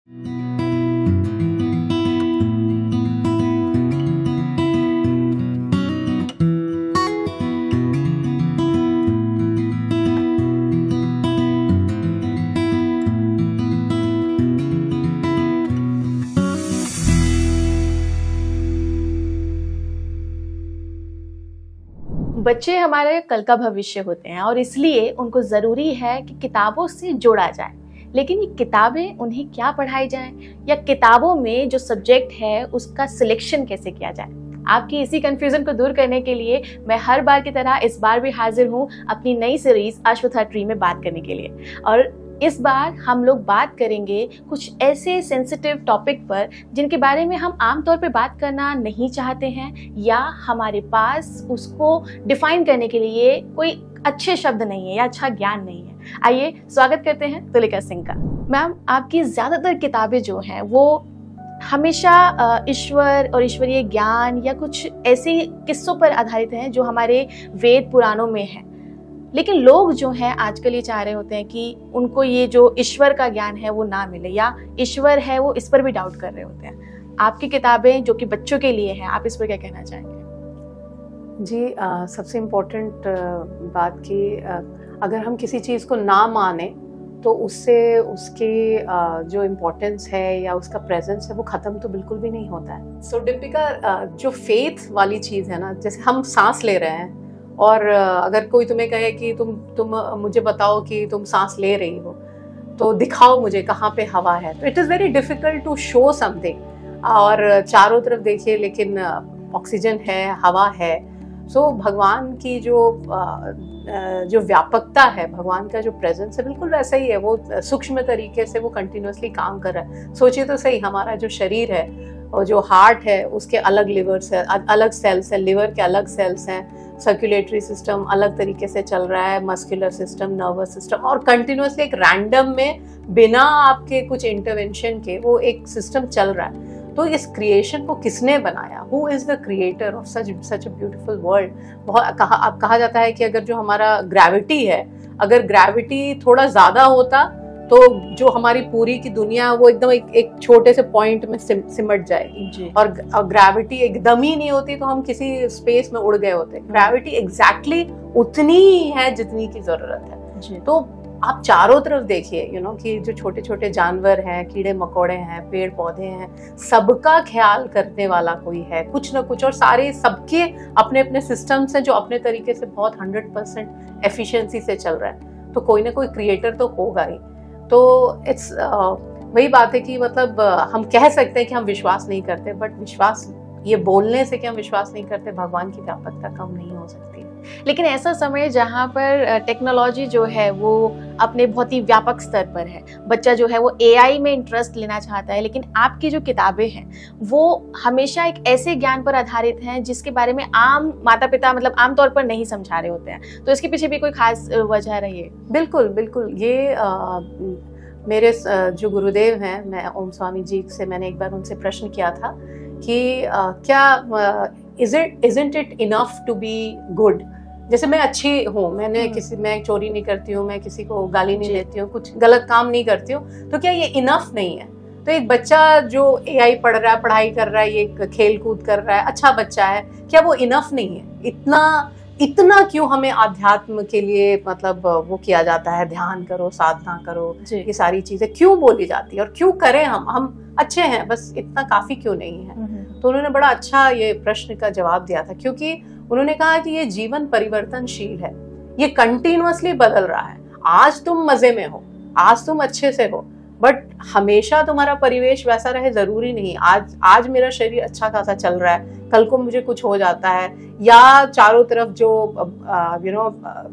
बच्चे हमारे कल का भविष्य होते हैं और इसलिए उनको ज़रूरी है कि किताबों से जोड़ा जाए। लेकिन ये किताबें उन्हें क्या पढ़ाई जाएं या किताबों में जो सब्जेक्ट है उसका सिलेक्शन कैसे किया जाए। आपकी इसी कंफ्यूजन को दूर करने के लिए मैं हर बार की तरह इस बार भी हाजिर हूँ अपनी नई सीरीज अश्वत्था ट्री में बात करने के लिए। और इस बार हम लोग बात करेंगे कुछ ऐसे सेंसिटिव टॉपिक पर जिनके बारे में हम आमतौर पे बात करना नहीं चाहते हैं या हमारे पास उसको डिफाइन करने के लिए कोई अच्छे शब्द नहीं है या अच्छा ज्ञान नहीं है। आइए स्वागत करते हैं तुलिका सिंह का। मैम, आपकी ज़्यादातर किताबें जो हैं वो हमेशा ईश्वर और ईश्वरीय ज्ञान या कुछ ऐसे किस्सों पर आधारित हैं जो हमारे वेद पुराणों में हैं। लेकिन लोग जो हैं आजकल ये चाह रहे होते हैं कि उनको ये जो ईश्वर का ज्ञान है वो ना मिले या ईश्वर है वो इस पर भी डाउट कर रहे होते हैं। आपकी किताबें जो कि बच्चों के लिए हैं, आप इस पर क्या कहना चाहेंगे? जी, सबसे इम्पोर्टेंट बात कि अगर हम किसी चीज़ को ना माने तो उससे उसकी जो इम्पोर्टेंस है या उसका प्रेजेंस है वो ख़त्म तो बिल्कुल भी नहीं होता है। सो दीपिका, जो फेथ वाली चीज़ है ना, जैसे हम सांस ले रहे हैं और अगर कोई तुम्हें कहे कि तुम मुझे बताओ कि तुम सांस ले रही हो तो दिखाओ मुझे कहाँ पे हवा है, तो it is very difficult to show something. और चारों तरफ देखिए लेकिन ऑक्सीजन है, हवा है। सो भगवान की जो व्यापकता है, भगवान का जो प्रेजेंस है बिल्कुल वैसा ही है। वो सूक्ष्म तरीके से वो कंटिन्यूसली काम कर रहा है। सोचिए तो सही, हमारा जो शरीर है और जो हार्ट है उसके अलग लिवर्स है, अलग सेल्स है, लिवर के अलग सेल्स हैं, सर्कुलेटरी सिस्टम अलग तरीके से चल रहा है, मस्कुलर सिस्टम, नर्वस सिस्टम, और कंटिन्यूसली एक रैंडम में बिना आपके कुछ इंटरवेंशन के वो एक सिस्टम चल रहा है। तो इस क्रिएशन को किसने बनाया? Who is the creator of such a beautiful world? अब कहा जाता है कि अगर जो हमारा ग्रेविटी है, अगर ग्रेविटी थोड़ा ज़्यादा होता तो जो हमारी पूरी की दुनिया वो एकदम एक छोटे से पॉइंट में सिमट जाएगी। और ग्रेविटी एकदम ही नहीं होती तो हम किसी स्पेस में उड़ गए होते। ग्रेविटी एग्जैक्टली उतनी ही है जितनी की जरूरत है। तो आप चारों तरफ देखिए कि जो छोटे छोटे जानवर हैं, कीड़े मकोड़े हैं, पेड़ पौधे हैं, सबका ख्याल करने वाला कोई है, कुछ ना कुछ। और सारे सबके अपने अपने सिस्टम्स हैं जो अपने तरीके से बहुत 100% एफिशिएंसी से चल रहा है। तो कोई ना कोई क्रिएटर तो होगा ही। तो इट्स वही बात है कि मतलब हम कह सकते हैं कि हम विश्वास नहीं करते, बट विश्वास ये बोलने से कि हम विश्वास नहीं करते, भगवान की व्यापकता कम नहीं हो सकती। लेकिन ऐसा समय जहाँ पर टेक्नोलॉजी जो है वो अपने बहुत ही व्यापक स्तर पर है, बच्चा जो है वो एआई में इंटरेस्ट लेना चाहता है, लेकिन आपकी जो किताबें हैं वो हमेशा एक ऐसे ज्ञान पर आधारित हैं जिसके बारे में आम माता पिता मतलब आमतौर पर नहीं समझा रहे होते हैं। तो इसके पीछे भी कोई खास वजह रही है? बिल्कुल बिल्कुल। ये मेरे जो गुरुदेव हैं, मैं ओम स्वामी जी से मैंने एक बार उनसे प्रश्न किया था कि क्या isn't it enough to be good? जैसे मैं अच्छी हूँ, मैं चोरी नहीं करती हूँ, मैं किसी को गाली नहीं देती हूँ, कुछ गलत काम नहीं करती हूँ, तो क्या ये इनफ नहीं है? तो एक बच्चा जो एआई पढ़ रहा है, पढ़ाई कर रहा है, ये खेल कूद कर रहा है, अच्छा बच्चा है, क्या वो इनफ नहीं है? इतना क्यों हमें आध्यात्म के लिए मतलब वो किया जाता है, ध्यान करो, साधना करो, ये सारी चीजें क्यों बोली जाती है और क्यों करें? हम अच्छे हैं, बस इतना काफी क्यों नहीं है? तो उन्होंने बड़ा अच्छा ये प्रश्न का जवाब दिया था, क्योंकि उन्होंने कहा कि ये जीवन परिवर्तनशील है, ये कंटिन्यूअसली बदल रहा है। आज तुम मजे में हो, आज तुम अच्छे से हो, बट हमेशा तुम्हारा परिवेश वैसा रहे जरूरी नहीं। आज मेरा शरीर अच्छा खासा चल रहा है, कल को मुझे कुछ हो जाता है, या चारों तरफ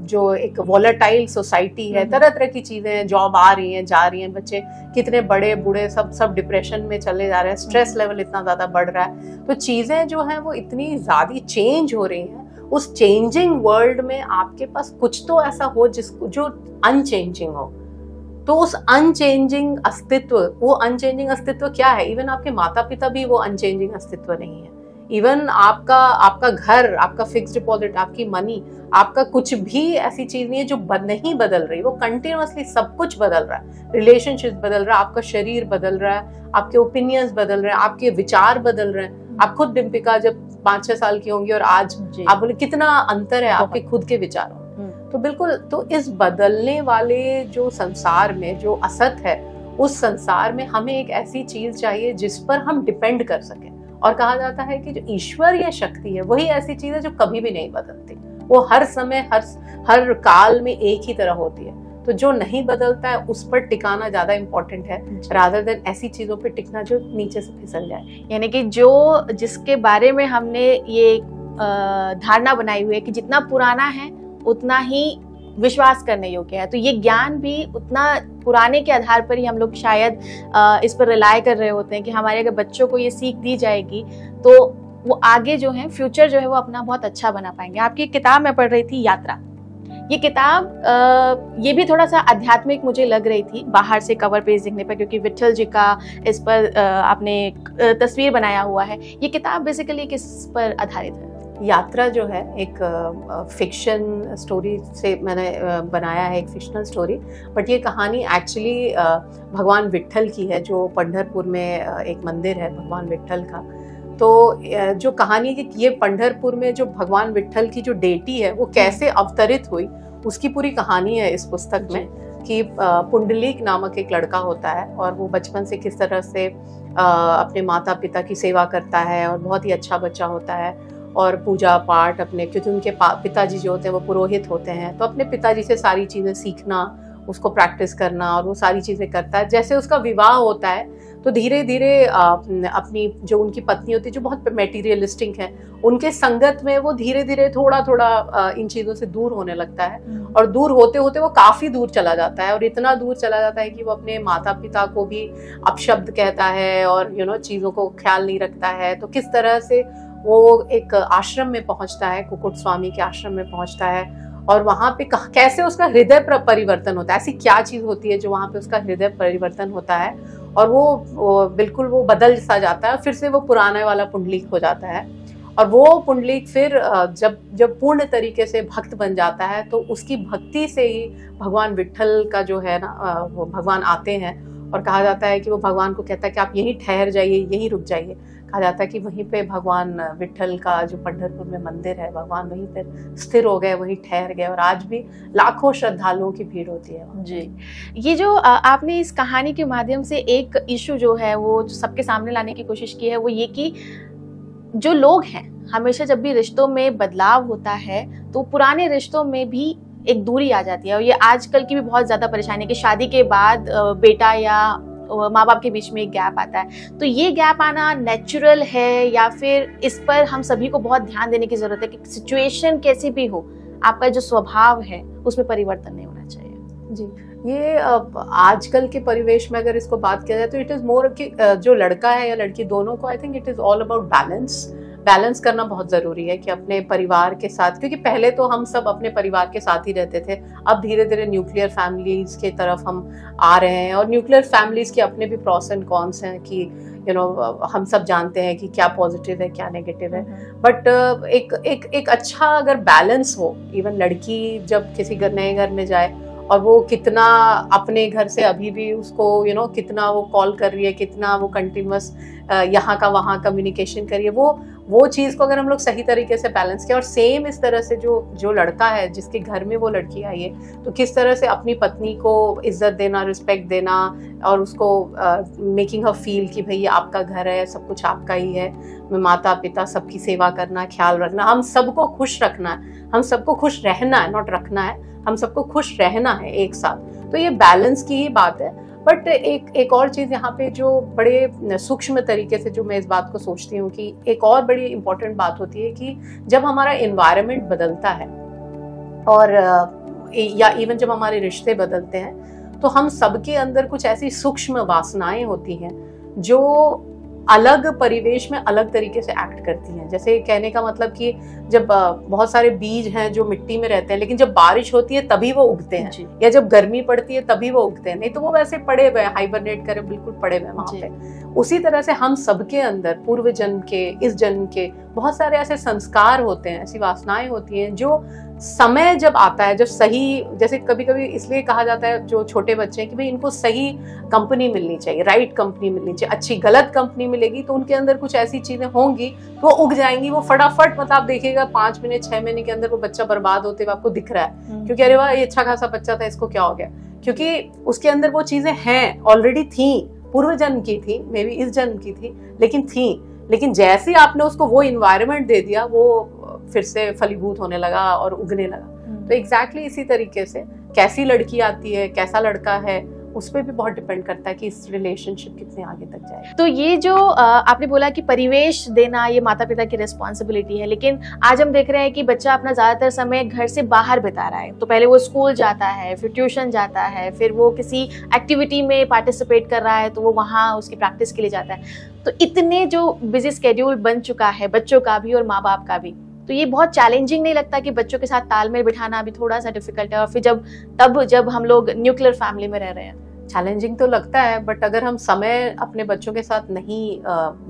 जो एक वॉलेटाइल सोसाइटी है, तरह तरह की चीजें हैं, जॉब आ रही हैं, जा रही हैं, बच्चे कितने बड़े बूढ़े सब डिप्रेशन में चले जा रहे हैं, स्ट्रेस लेवल इतना ज्यादा बढ़ रहा है। तो चीजें जो हैं वो इतनी ज्यादा चेंज हो रही हैं। उस चेंजिंग वर्ल्ड में आपके पास कुछ तो ऐसा हो जो अनचेंजिंग हो। तो उस अनचेंजिंग अस्तित्व क्या है? इवन आपके माता पिता भी वो अनचेंजिंग अस्तित्व नहीं है। इवन आपका आपका घर, आपका फिक्स डिपॉजिट, आपकी मनी, आपका कुछ भी ऐसी चीज नहीं है जो नहीं बदल रही, वो कंटिन्यूअसली सब कुछ बदल रहा है। रिलेशनशिप बदल रहा है, आपका शरीर बदल रहा है, आपके ओपिनियंस बदल रहे हैं, आपके विचार बदल रहे हैं। आप खुद डिम्पिका जब 5-6 साल की होंगी और आज आप बोले कितना अंतर है आपके खुद के विचारों। तो बिल्कुल, तो इस बदलने वाले जो संसार में जो असत है, उस संसार में हमें एक ऐसी चीज चाहिए जिस पर हम डिपेंड कर सकें। और कहा जाता है कि जो ईश्वरीय शक्ति है वही ऐसी चीज है जो कभी भी नहीं बदलती, वो हर समय हर काल में एक ही तरह होती है। तो जो नहीं बदलता है उस पर टिकाना ज्यादा इम्पोर्टेंट है रादर देन ऐसी चीजों पर टिकना जो नीचे से फिसल जाए। यानी कि जो जिसके बारे में हमने ये धारणा बनाई हुई है कि जितना पुराना है उतना ही विश्वास करने योग्य है, तो ये ज्ञान भी उतना पुराने के आधार पर ही हम लोग शायद इस पर रिलाय कर रहे होते हैं कि हमारे अगर बच्चों को ये सीख दी जाएगी तो वो आगे जो है फ्यूचर जो है वो अपना बहुत अच्छा बना पाएंगे। आपकी किताब मैं पढ़ रही थी यात्रा, ये किताब ये भी थोड़ा सा आध्यात्मिक मुझे लग रही थी बाहर से कवर पेज देखने पर, क्योंकि विट्ठल जी का इस पर आपने तस्वीर बनाया हुआ है। ये किताब बेसिकली किस पर आधारित है? यात्रा जो है एक फिक्शन स्टोरी से मैंने बनाया है, एक फिक्शनल स्टोरी, बट ये कहानी एक्चुअली भगवान विट्ठल की है, जो पंढरपुर में एक मंदिर है भगवान विट्ठल का। तो जो कहानी की ये पंढरपुर में जो भगवान विट्ठल की जो डेटी है वो कैसे अवतरित हुई, उसकी पूरी कहानी है इस पुस्तक में। कि पुंडलीक नामक एक लड़का होता है और वो बचपन से किस तरह से अपने माता पिता की सेवा करता है और बहुत ही अच्छा बच्चा होता है और पूजा पाठ अपने, क्योंकि उनके पिताजी जो होते हैं वो पुरोहित होते हैं, तो अपने पिताजी से सारी चीज़ें सीखना, उसको प्रैक्टिस करना और वो सारी चीज़ें करता है। जैसे उसका विवाह होता है तो धीरे धीरे अपनी जो उनकी पत्नी होती है जो बहुत मटेरियलिस्टिक है, उनके संगत में वो धीरे धीरे थोड़ा थोड़ा इन चीज़ों से दूर होने लगता है। और दूर होते होते वो काफ़ी दूर चला जाता है और इतना दूर चला जाता है कि वो अपने माता पिता को भी अपशब्द कहता है और चीज़ों को ख्याल नहीं रखता है। तो किस तरह से वो एक आश्रम में पहुंचता है, कुकुट स्वामी के आश्रम में पहुंचता है और वहां पे कैसे उसका हृदय परिवर्तन होता है, ऐसी क्या चीज होती है जो वहां पे उसका हृदय परिवर्तन होता है और वो बिल्कुल वो बदल सा जाता है, फिर से वो पुराने वाला पुंडलीक हो जाता है। और वो पुंडलीक फिर जब पूर्ण तरीके से भक्त बन जाता है तो उसकी भक्ति से ही भगवान विट्ठल का जो है ना वो भगवान आते हैं और कहा जाता है कि वो भगवान को कहता है कि आप यहीं ठहर जाइए, यहीं रुक जाइए। कहा जाता है कि वहीं पे भगवान विट्ठल का जो पंढरपुर में मंदिर है, भगवान वहीं पर स्थिर हो गए, वहीं ठहर गए और आज भी लाखों श्रद्धालुओं की भीड़ होती है जी। ये जो आपने इस कहानी के माध्यम से एक इशू जो है वो जो सबके सामने लाने की कोशिश की है वो ये कि जो लोग हैं, हमेशा जब भी रिश्तों में बदलाव होता है तो पुराने रिश्तों में भी एक दूरी आ जाती है और ये आजकल की भी बहुत ज्यादा परेशानी है कि शादी के बाद बेटा या माँ बाप के बीच में एक गैप आता है। तो ये गैप आना नेचुरल है या फिर इस पर हम सभी को बहुत ध्यान देने की जरूरत है कि सिचुएशन कैसी भी हो, आपका जो स्वभाव है उसमें परिवर्तन नहीं होना चाहिए? जी, ये आजकल के परिवेश में अगर इसको बात किया जाए तो इट इज मोर कि जो लड़का है या लड़की दोनों को, I think it is all about balance करना बहुत जरूरी है कि अपने परिवार के साथ, क्योंकि पहले तो हम सब अपने परिवार के साथ ही रहते थे, अब धीरे धीरे न्यूक्लियर फैमिलीज के तरफ हम आ रहे हैं और न्यूक्लियर फैमिलीज के अपने भी प्रॉस एंड कॉन्स हैं कि हम सब जानते हैं कि क्या पॉजिटिव है क्या नेगेटिव है। बट एक अच्छा अगर बैलेंस हो, इवन लड़की जब किसी नए घर में जाए और वो कितना अपने घर से अभी भी उसको कितना वो कॉल कर रही है, कितना वो कंटिन्यूअस यहाँ का वहाँ कम्युनिकेशन कर रही है, वो चीज़ को अगर हम लोग सही तरीके से बैलेंस किया और सेम इस तरह से जो लड़का है जिसके घर में वो लड़की आई है तो किस तरह से अपनी पत्नी को इज्जत देना, रिस्पेक्ट देना और उसको मेकिंग हर फील कि भाई ये आपका घर है, सब कुछ आपका ही है, माता पिता सबकी सेवा करना, ख्याल रखना, हम सबको खुश रखना है, हम सबको खुश रहना है, नॉट रखना है, हम सबको खुश रहना है एक साथ। तो ये बैलेंस की ही बात है। बट एक और चीज़ यहाँ पे जो बड़े सूक्ष्म तरीके से जो मैं इस बात को सोचती हूँ कि एक और बड़ी इंपॉर्टेंट बात होती है कि जब हमारा एनवायरनमेंट बदलता है और या इवन जब हमारे रिश्ते बदलते हैं तो हम सबके अंदर कुछ ऐसी सूक्ष्म वासनाएं होती हैं जो अलग परिवेश में अलग तरीके से एक्ट करती हैं। जैसे कहने का मतलब कि जब बहुत सारे बीज हैं जो मिट्टी में रहते हैं, लेकिन जब बारिश होती है तभी वो उगते हैं, या जब गर्मी पड़ती है तभी वो उगते हैं, नहीं तो वो वैसे पड़े हुए हाइबरनेट करे बिल्कुल पड़े हुए वहां पे। उसी तरह से हम सबके अंदर पूर्व जन्म के, इस जन्म के बहुत सारे ऐसे संस्कार होते हैं, ऐसी वासनाएं होती हैं जो समय जब आता है, जब सही, जैसे कभी कभी इसलिए कहा जाता है जो छोटे बच्चे हैं कि भाई इनको सही कंपनी मिलनी चाहिए, राइट कंपनी मिलनी चाहिए। अच्छी गलत कंपनी मिलेगी तो उनके अंदर कुछ ऐसी चीजें होंगी तो वो उग जाएंगी, वो फटाफट, मतलब आप देखिएगा 5 महीने 6 महीने के अंदर वो बच्चा बर्बाद होते हुए आपको दिख रहा है, क्योंकि अरे वाह ये अच्छा खासा बच्चा था, इसको क्या हो गया, क्योंकि उसके अंदर वो चीजें हैं, ऑलरेडी थी, पूर्व जन्म की थी, मे बी इस जन्म की थी, लेकिन जैसे ही आपने उसको वो इन्वायरमेंट दे दिया वो फिर से फलीभूत होने लगा और उगने लगा। तो एग्जैक्टली इसी तरीके से कैसी लड़की आती है, कैसा लड़का है, उस पर भी बहुत डिपेंड करता है कि इस रिलेशनशिप कितने आगे तक जाए। तो ये जो आपने बोला कि परिवेश देना ये माता पिता की रिस्पॉन्सिबिलिटी है, लेकिन आज हम देख रहे हैं कि बच्चा अपना ज्यादातर समय घर से बाहर बिता रहा है। तो पहले वो स्कूल जाता है, फिर ट्यूशन जाता है, फिर वो किसी एक्टिविटी में पार्टिसिपेट कर रहा है तो वो वहाँ उसकी प्रैक्टिस के लिए जाता है। तो इतने जो बिजी स्केड्यूल बन चुका है बच्चों का भी और माँ बाप का भी, तो ये बहुत चैलेंजिंग नहीं लगता कि बच्चों के साथ तालमेल बिठाना अभी थोड़ा सा डिफिकल्ट है? और फिर जब हम लोग न्यूक्लियर फैमिली में रह रहे हैं, चैलेंजिंग तो लगता है, बट अगर हम समय अपने बच्चों के साथ नहीं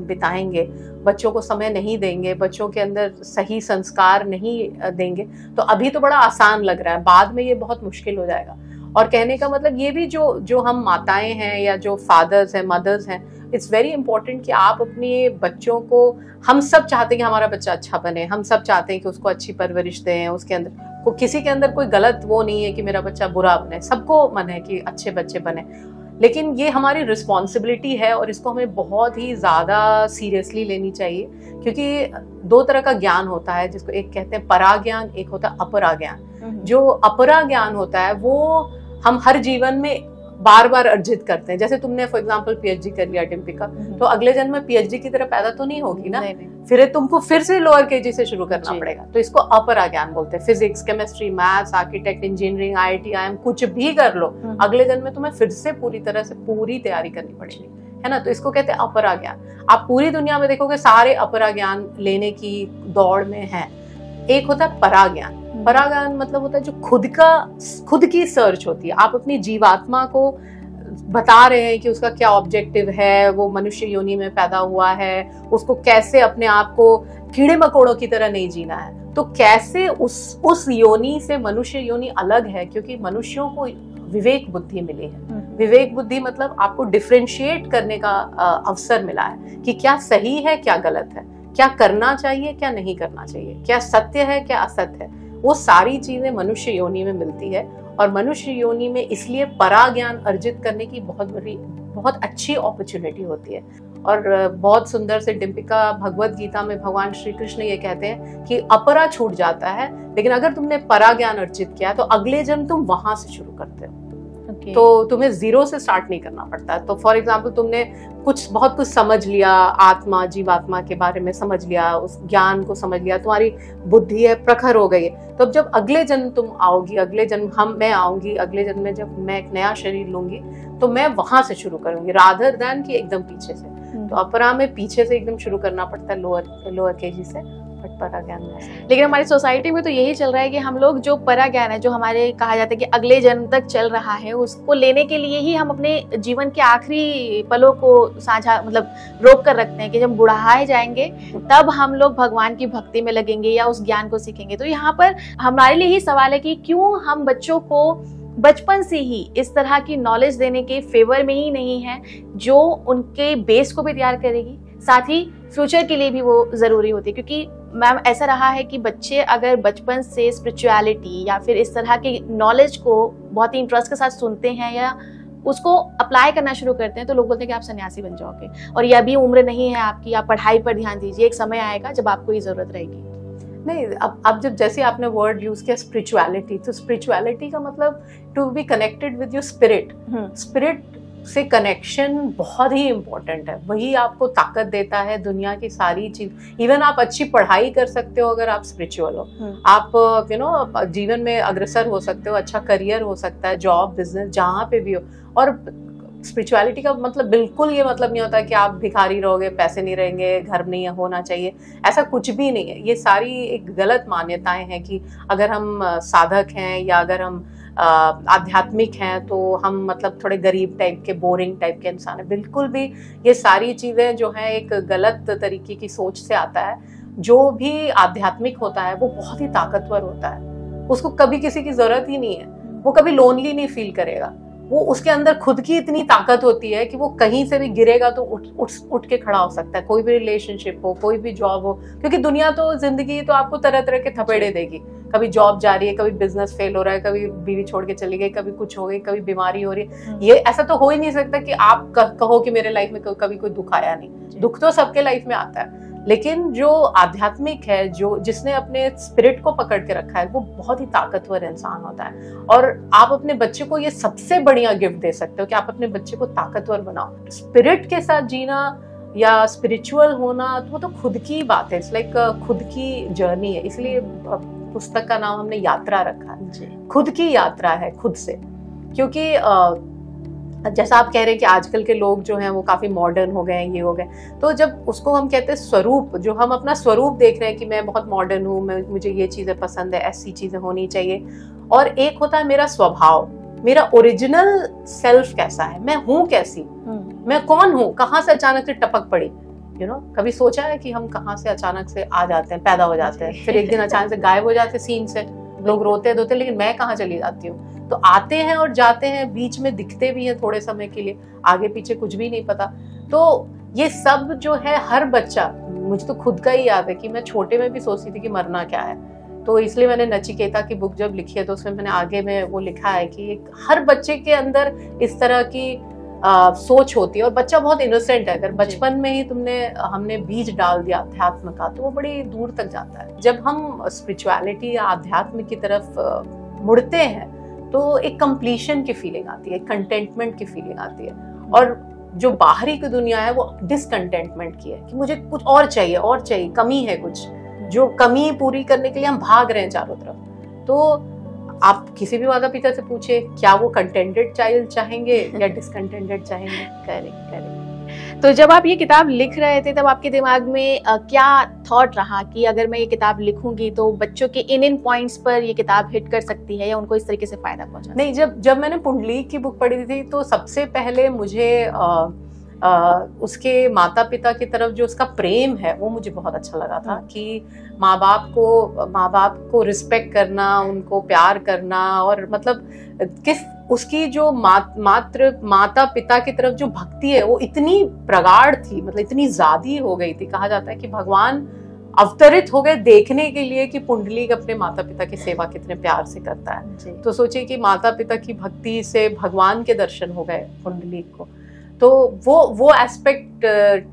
बिताएंगे, बच्चों को समय नहीं देंगे, बच्चों के अंदर सही संस्कार नहीं देंगे, तो अभी तो बड़ा आसान लग रहा है, बाद में ये बहुत मुश्किल हो जाएगा। और कहने का मतलब ये भी जो हम माताएं हैं या जो फादर्स हैं, मदर्स हैं, इट्स वेरी इंपॉर्टेंट कि आप अपने बच्चों को, हम सब चाहते हैं कि हमारा बच्चा अच्छा बने, हम सब चाहते हैं कि उसको अच्छी परवरिश दें, उसके अंदर किसी के अंदर कोई गलत वो नहीं है कि मेरा बच्चा बुरा बने, सबको मन है कि अच्छे बच्चे बने, लेकिन ये हमारी रिस्पॉन्सिबिलिटी है और इसको हमें बहुत ही ज़्यादा सीरियसली लेनी चाहिए, क्योंकि 2 तरह का ज्ञान होता है, जिसको एक कहते हैं परा ज्ञान, एक होता है अपरा ज्ञान। जो अपरा ज्ञान होता है वो हम हर जीवन में बार बार अर्जित करते हैं। जैसे तुमने फॉर एग्जांपल पीएचडी कर लिया डिम्पिका, तो अगले जन्म में पीएचडी की तरह पैदा तो नहीं होगी ना, फिर तुमको फिर से लोअर केजी से शुरू करना पड़ेगा। तो इसको अपरा ज्ञान बोलते हैं। Physics, chemistry, maths, architect, engineering, IIT, IIM कुछ भी कर लो, अगले जन्म में तुम्हें फिर से पूरी तरह से पूरी तैयारी करनी पड़ेगी, है ना। तो इसको कहते हैं अपरा ज्ञान। आप पूरी दुनिया में देखोगे सारे अपरा ज्ञान लेने की दौड़ में हैं। एक होता है परा ज्ञान। परा ज्ञान मतलब होता है जो खुद की सर्च होती है। आप अपनी जीवात्मा को बता रहे हैं कि उसका क्या ऑब्जेक्टिव है, वो मनुष्य योनि में पैदा हुआ है, उसको कैसे अपने आप को कीड़े मकोड़ों की तरह नहीं जीना है। तो कैसे उस योनि से मनुष्य योनि अलग है, क्योंकि मनुष्यों को विवेक बुद्धि मिली है। विवेक बुद्धि मतलब आपको डिफरेंशिएट करने का अवसर मिला है कि क्या सही है, क्या गलत है, क्या करना चाहिए, क्या नहीं करना चाहिए, क्या सत्य है, क्या असत्य है। वो सारी चीजें मनुष्य योनि में मिलती है। और मनुष्य योनि में इसलिए परा ज्ञान अर्जित करने की बहुत अच्छी अपॉर्चुनिटी होती है। और बहुत सुंदर से डिम्पिका भगवत गीता में भगवान श्री कृष्ण ये कहते हैं कि अपरा छूट जाता है, लेकिन अगर तुमने परा ज्ञान अर्जित किया तो अगले जन्म तुम वहां से शुरू करते हो। तो तुम्हें 0 से स्टार्ट नहीं करना पड़ता। तो फॉर एग्जाम्पल तुमने बहुत कुछ समझ लिया, आत्मा जीवात्मा के बारे में समझ लिया, उस ज्ञान को समझ लिया, तुम्हारी बुद्धि है प्रखर हो गई है। तो जब अगले जन्म तुम आओगी, अगले जन्म मैं आऊंगी, अगले जन्म में जब मैं एक नया शरीर लूंगी तो मैं वहां से शुरू करूंगी, रादर देन कि एकदम पीछे से। तो अपरा में पीछे से एकदम शुरू करना पड़ता है, लोअर केजी से, बट परा ज्ञान में। लेकिन हमारी सोसाइटी में तो यही चल रहा है कि हम लोग जो परा ज्ञान है, जो हमारे कहा जाता है कि अगले जन्म तक चल रहा है, उसको लेने के लिए ही हम अपने जीवन के आखिरी पलों को साझा रोक कर रखते हैं कि जब बुढ़ाए जाएंगे तब हम लोग भगवान की भक्ति में लगेंगे या उस ज्ञान को सीखेंगे। तो यहाँ पर हमारे लिए ही सवाल है कि क्यों हम बच्चों को बचपन से ही इस तरह की नॉलेज देने के फेवर में ही नहीं है, जो उनके बेस को भी तैयार करेगी, साथ ही फ्यूचर के लिए भी वो जरूरी होती है। क्योंकि मैम ऐसा रहा है कि बच्चे अगर बचपन से स्पिरिचुअलिटी या फिर इस तरह की नॉलेज को बहुत ही इंटरेस्ट के साथ सुनते हैं या उसको अप्लाई करना शुरू करते हैं, तो लोग बोलते हैं कि आप सन्यासी बन जाओगे और ये अभी उम्र नहीं है आपकी, आप पढ़ाई पर ध्यान दीजिए, एक समय आएगा जब आपको ये जरूरत रहेगी। नहीं, अब जब जैसे आपने वर्ड यूज किया स्पिरिचुअलिटी, तो स्पिरिचुअलिटी का मतलब to be connected with your spirit. Spirit से कनेक्शन बहुत ही इम्पोर्टेंट है, वही आपको ताकत देता है दुनिया की सारी चीज। इवन आप अच्छी पढ़ाई कर सकते हो अगर आप स्पिरिचुअल हो, आप जीवन में अग्रसर हो सकते हो, अच्छा करियर हो सकता है, जॉब, बिजनेस, जहाँ पे भी हो। और स्पिरिचुअलिटी का मतलब बिल्कुल ये मतलब नहीं होता कि आप भिखारी रहोगे, पैसे नहीं रहेंगे, घर नहीं होना चाहिए, ऐसा कुछ भी नहीं है। ये सारी एक गलत मान्यताएं हैं कि अगर हम साधक हैं या अगर हम आध्यात्मिक हैं तो हम मतलब थोड़े गरीब टाइप के, बोरिंग टाइप के इंसान हैं। बिल्कुल भी ये सारी चीज़ें जो हैं एक गलत तरीके की सोच से आता है। जो भी आध्यात्मिक होता है वो बहुत ही ताकतवर होता है, उसको कभी किसी की जरूरत ही नहीं है, वो कभी लोनली नहीं फील करेगा। वो उसके अंदर खुद की इतनी ताकत होती है कि वो कहीं से भी गिरेगा तो उठ के खड़ा हो सकता है। कोई भी रिलेशनशिप हो, कोई भी जॉब हो, क्योंकि दुनिया तो, जिंदगी तो आपको तरह तरह के थपेड़े देगी। कभी जॉब जा रही है, कभी बिजनेस फेल हो रहा है, कभी बीवी छोड़ के चली गई, कभी कुछ हो गई, कभी बीमारी हो रही है। ये ऐसा तो हो ही नहीं सकता कि आप कहो कि मेरे लाइफ में कभी कोई दुख आया नहीं। दुख तो सबके लाइफ में आता है, लेकिन जो आध्यात्मिक है, जो जिसने अपने स्पिरिट को पकड़ के रखा है, वो बहुत ही ताकतवर इंसान होता है। और आप अपने बच्चे को ये सबसे बढ़िया गिफ्ट दे सकते हो कि आप अपने बच्चे को ताकतवर बनाओ। स्पिरिट के साथ जीना या स्पिरिचुअल होना वो तो खुद की बात है, इट्स लाइक खुद की जर्नी है। इसलिए पुस्तक का नाम हमने यात्रा रखा है। खुद की यात्रा है, खुद से। क्योंकि जैसा आप कह रहे हैं कि आजकल के लोग जो हैं वो काफी मॉडर्न हो गए हैं, ये हो गए, तो जब उसको हम कहते हैं स्वरूप, जो हम अपना स्वरूप देख रहे हैं कि मैं बहुत मॉडर्न हूँ, मुझे ये चीजें पसंद है, ऐसी चीजें होनी चाहिए, और एक होता है मेरा स्वभाव, मेरा ओरिजिनल सेल्फ कैसा है, मैं हूँ कैसी, मैं कौन हूँ, कहाँ से अचानक से टपक पड़ी। कभी सोचा है कि हम कहाँ से अचानक से आ जाते हैं, पैदा हो जाते हैं, फिर एक दिन अचानक से गायब हो जाते हैं सीन से, लोग रोते धोते, लेकिन मैं कहाँ चली जाती हूँ। तो आते हैं और जाते हैं, बीच में दिखते भी हैं थोड़े समय के लिए, आगे पीछे कुछ भी नहीं पता। तो ये सब जो है हर बच्चा, मुझे तो खुद का ही याद है कि मैं छोटे में भी सोचती थी कि मरना क्या है। तो इसलिए मैंने नचिकेता की बुक जब लिखी है तो उसमें मैंने आगे में वो लिखा है कि हर बच्चे के अंदर इस तरह की सोच होती है, और बच्चा बहुत इनोसेंट है। अगर बचपन में ही हमने बीज डाल दिया अध्यात्म का, तो वो बड़ी दूर तक जाता है। जब हम स्पिरिचुअलिटी या अध्यात्म की तरफ मुड़ते हैं तो एक कंप्लीशन की फीलिंग आती है, कंटेंटमेंट की फीलिंग आती है। और जो बाहरी की दुनिया है वो डिसकंटेंटमेंट की है कि मुझे कुछ और चाहिए, कमी है कुछ, जो कमी पूरी करने के लिए हम भाग रहे हैं चारों तरफ। तो आप किसी भी माता पिता से पूछे, क्या वो कंटेंटेड चाइल्ड चाहेंगे या डिसकंटेंटेड चाहेंगे? करेक्ट। तो जब आप ये किताब लिख रहे थे तब आपके दिमाग में क्या थॉट रहा कि अगर मैं ये किताब लिखूंगी तो बच्चों के इन पॉइंट्स पर ये किताब हिट कर सकती है या उनको इस तरीके से फायदा पहुंचा? नहीं, जब मैंने पुंडलीक की बुक पढ़ी थी तो सबसे पहले मुझे उसके माता पिता की तरफ जो उसका प्रेम है वो मुझे बहुत अच्छा लगा था कि माँ बाप को रिस्पेक्ट करना, उनको प्यार करना, और मतलब किस उसकी जो माता पिता की तरफ जो भक्ति है वो इतनी प्रगाढ़ थी, मतलब इतनी ज्यादा हो गई थी। कहा जाता है कि भगवान अवतरित हो गए देखने के लिए कि पुंडलीक अपने माता पिता की सेवा कितने प्यार से करता है। तो सोचिए कि माता पिता की भक्ति से भगवान के दर्शन हो गए पुंडलीक को। तो वो एस्पेक्ट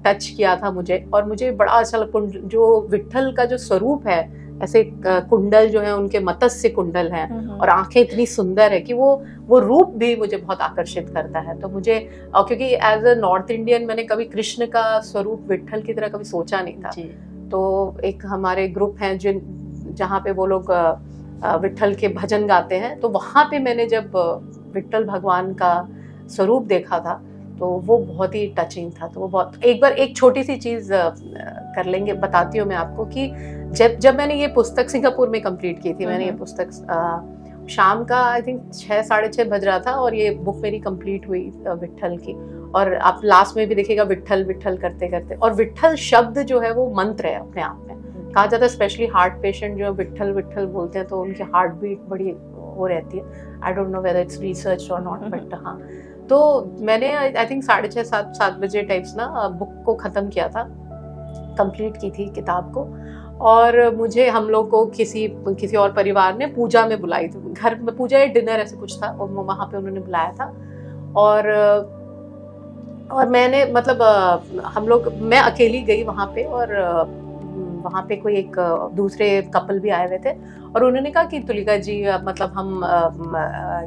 टच किया था मुझे, और मुझे बड़ा अच्छा लगा। जो विट्ठल का जो स्वरूप है, ऐसे कुंडल जो है उनके मत्स्य कुंडल हैं और आंखें इतनी सुंदर है कि वो रूप भी मुझे बहुत आकर्षित करता है। तो मुझे, क्योंकि एज अ नॉर्थ इंडियन मैंने कभी कृष्ण का स्वरूप विट्ठल की तरह कभी सोचा नहीं था। तो एक हमारे ग्रुप हैं जहाँ पे वो लोग विट्ठल के भजन गाते हैं, तो वहाँ पे मैंने जब विट्ठल भगवान का स्वरूप देखा था तो वो बहुत ही टचिंग था। तो वो बहुत, एक बार एक छोटी सी चीज़ कर लेंगे, बताती हूँ मैं आपको कि जब मैंने ये पुस्तक सिंगापुर में कंप्लीट की थी, मैंने ये पुस्तक शाम का आई थिंक 6, 6:30 बज रहा था, और ये बुक मेरी कंप्लीट हुई विट्ठल की। और आप लास्ट में भी देखिएगा विट्ठल विट्ठल करते करते, और विट्ठल शब्द जो है वो मंत्र है अपने आप में। कहा जाता है स्पेशली हार्ट पेशेंट जो विट्ठल विट्ठल बोलते हैं तो उनकी हार्ट बीट बड़ी वो रहती है। I don't know whether it's research और नॉट, बट हाँ। तो मैंने आई थिंक 6:30, 7 बजे टाइप्स ना बुक को ख़त्म किया था, कंप्लीट की थी किताब को। और मुझे, हम लोग को किसी और परिवार ने पूजा में बुलाई थी, घर में पूजा या डिनर ऐसे कुछ था, और वहाँ पे उन्होंने बुलाया था। और मैंने मतलब मैं अकेली गई वहाँ पे, और वहाँ पे कोई एक दूसरे कपल भी आए हुए थे, और उन्होंने कहा कि तुलिका जी मतलब हम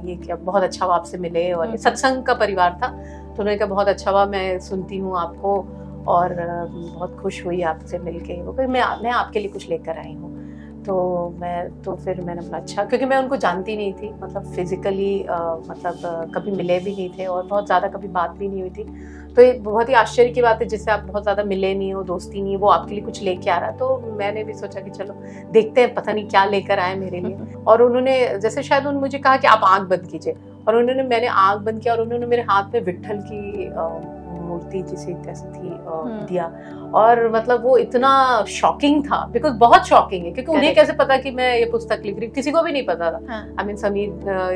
ये क्या बहुत अच्छा हुआ आपसे मिले, और ये सत्संग का परिवार था। तो उन्होंने कहा बहुत अच्छा हुआ, मैं सुनती हूँ आपको और बहुत खुश हुई आपसे मिलके, वो मैं आपके लिए कुछ लेकर आई हूँ। तो फिर मैंने बोला अच्छा, क्योंकि मैं उनको जानती नहीं थी, मतलब फिजिकली कभी मिले भी नहीं थे और बहुत ज़्यादा कभी बात भी नहीं हुई थी। तो ये बहुत ही आश्चर्य की बात है, जिससे आप बहुत ज़्यादा मिले नहीं हो, दोस्ती नहीं, वो आपके लिए कुछ लेके आ रहा है। तो मैंने भी सोचा कि चलो देखते हैं, पता नहीं क्या लेकर आए मेरे लिए। और उन्होंने जैसे शायद उन्होंने मुझे कहा कि आप आँख बंद कीजिए, और मैंने आँख बंद किया और उन्होंने मेरे हाथ में विट्ठल की मूर्ति जिसे कैसे थी दिया। और मतलब वो इतना शॉकिंग था, बिकॉज बहुत शॉकिंग है, क्योंकि उन्हें कैसे पता कि मैं ये पुस्तक लिख रही हूँ, किसी को भी नहीं पता था। आई मीन समीर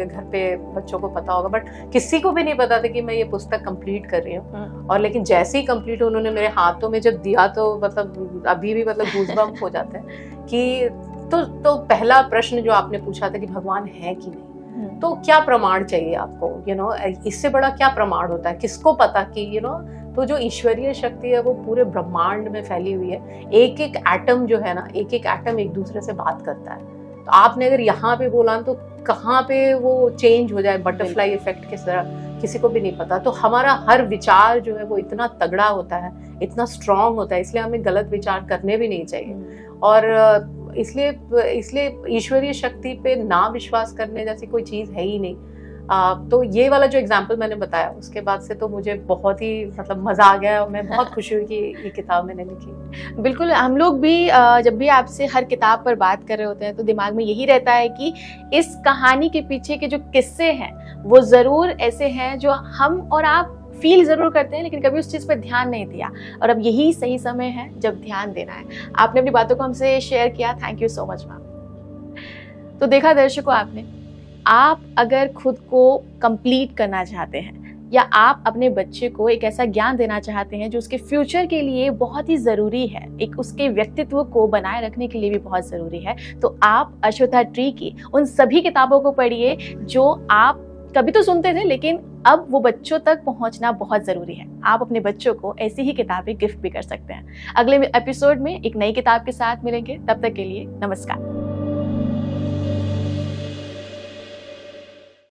घर पे बच्चों को पता होगा, बट किसी को भी नहीं पता था कि मैं ये पुस्तक कंप्लीट कर रही हूँ। और लेकिन जैसे ही कंप्लीट उन्होंने मेरे हाथों में जब दिया, तो मतलब अभी भी मतलब गूज़बम्प हो जाते हैं कि तो पहला प्रश्न जो आपने पूछा था कि भगवान है कि नहीं, तो क्या प्रमाण चाहिए आपको, इससे बड़ा क्या प्रमाण होता है, किसको पता कि तो जो ईश्वरीय शक्ति है वो पूरे ब्रह्मांड में फैली हुई है। एक एक एटम जो है ना, एक एक एटम एक दूसरे से बात करता है। तो आपने अगर यहाँ पे बोला तो कहाँ पे वो चेंज हो जाए, बटरफ्लाई इफेक्ट किस तरह, किसी को भी नहीं पता। तो हमारा हर विचार जो है वो इतना तगड़ा होता है, इतना स्ट्रांग होता है, इसलिए हमें गलत विचार करने भी नहीं चाहिए। और इसलिए ईश्वरीय शक्ति पे ना विश्वास करने जैसी कोई चीज़ है ही नहीं। तो ये वाला जो एग्जाम्पल मैंने बताया, उसके बाद से तो मुझे बहुत ही मतलब मज़ा आ गया और मैं बहुत खुशी हुई कि ये किताब मैंने लिखी। बिल्कुल, हम लोग भी जब भी आपसे हर किताब पर बात कर रहे होते हैं तो दिमाग में यही रहता है कि इस कहानी के पीछे के जो किस्से हैं वो ज़रूर ऐसे हैं जो हम और आप फील ज़रूर करते हैं, लेकिन कभी उस चीज़ पर ध्यान नहीं दिया। और अब यही सही समय है जब ध्यान देना है। आपने अपनी बातों को हमसे शेयर किया, thank you so much ma'am. तो देखा दर्शकों आपने, आप अगर खुद को कंप्लीट करना चाहते हैं या आप अपने बच्चे को एक ऐसा ज्ञान देना चाहते हैं जो उसके फ्यूचर के लिए बहुत ही ज़रूरी है, एक उसके व्यक्तित्व को बनाए रखने के लिए भी बहुत ज़रूरी है, तो आप अश्वत्था ट्री की उन सभी किताबों को पढ़िए जो आप कभी तो सुनते थे, लेकिन अब वो बच्चों तक पहुंचना बहुत ज़रूरी है। आप अपने बच्चों को ऐसी ही किताबें गिफ्ट भी कर सकते हैं। अगले एपिसोड में एक नई किताब के साथ मिलेंगे, तब तक के लिए नमस्कार।